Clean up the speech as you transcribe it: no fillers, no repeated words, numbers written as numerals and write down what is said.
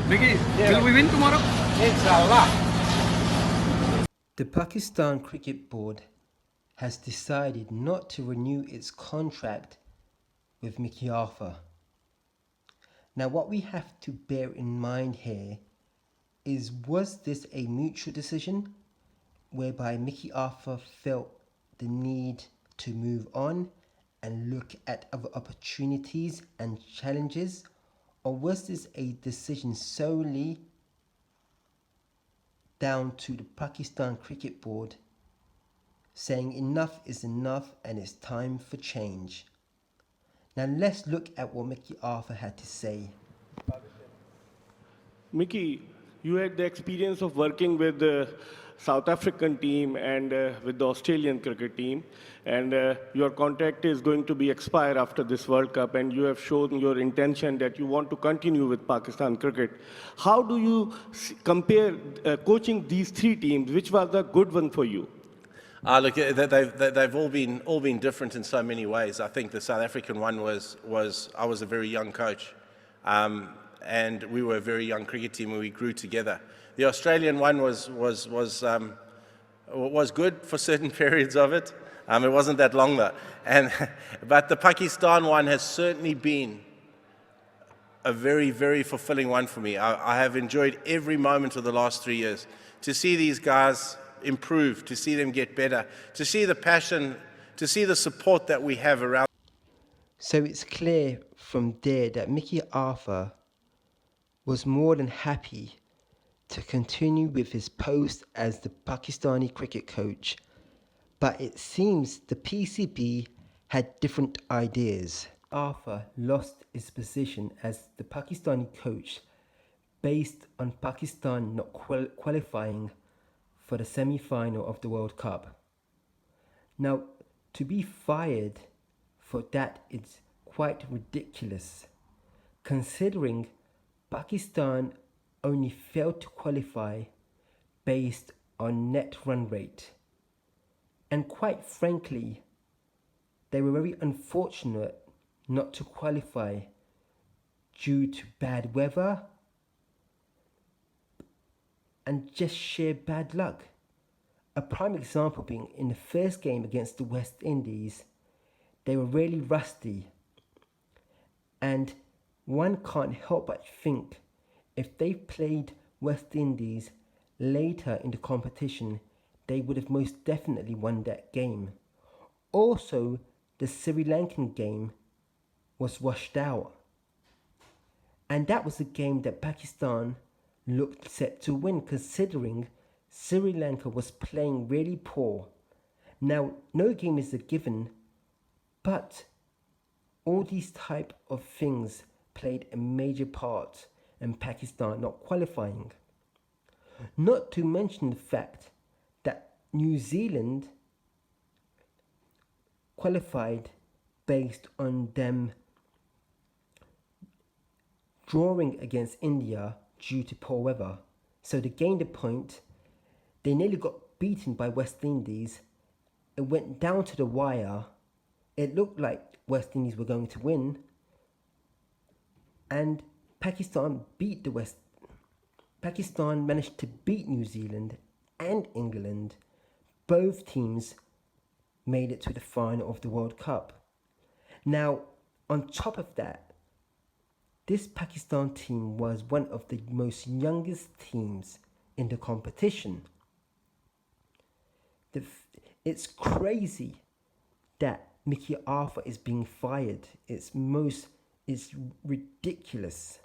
Mickey, will we win tomorrow? Inshallah. The Pakistan Cricket Board has decided not to renew its contract with Mickey Arthur. Now, what we have to bear in mind here is, was this a mutual decision whereby Mickey Arthur felt the need to move on and look at other opportunities and challenges, or was this a decision solely down to the Pakistan Cricket Board saying enough is enough and it's time for change? Now let's look at what Mickey Arthur had to say. Mickey, you had the experience of working with the South African team and with the Australian cricket team, and your contract is going to be expire after this World Cup, and you have shown your intention that you want to continue with Pakistan cricket. How do you compare coaching these three teams? Which was the good one for you? Look, they've all been different in so many ways. I think the South African one was I was a very young coach, and we were a very young cricket team and we grew together. The Australian one was good for certain periods of it. It wasn't that long though. But the Pakistan one has certainly been a very, very fulfilling one for me. I have enjoyed every moment of the last 3 years. To see these guys improve, to see them get better, to see the passion, to see the support that we have around. So it's clear from there that Mickey Arthur was more than happy to continue with his post as the Pakistani cricket coach, but it seems the PCB had different ideas. Arthur lost his position as the Pakistani coach based on Pakistan not qualifying for the semi-final of the World Cup. Now, to be fired for that is quite ridiculous, considering Pakistan only failed to qualify based on net run rate. And quite frankly, they were very unfortunate not to qualify due to bad weather and just sheer bad luck. A prime example being in the first game against the West Indies, they were really rusty. And one can't help but think if they played West Indies later in the competition, they would have most definitely won that game. Also, the Sri Lankan game was washed out. And that was a game that Pakistan looked set to win, considering Sri Lanka was playing really poor. Now, no game is a given, but all these type of things played a major part in Pakistan not qualifying. Not to mention the fact that New Zealand qualified based on them drawing against India due to poor weather. So they gained a point. They nearly got beaten by West Indies. It went down to the wire. It looked like West Indies were going to win. And Pakistan managed to beat New Zealand and England. Both teams made it to the final of the World Cup. Now, on top of that, this Pakistan team was one of the most youngest teams in the competition. It's crazy that Mickey Arthur is being fired. It's ridiculous.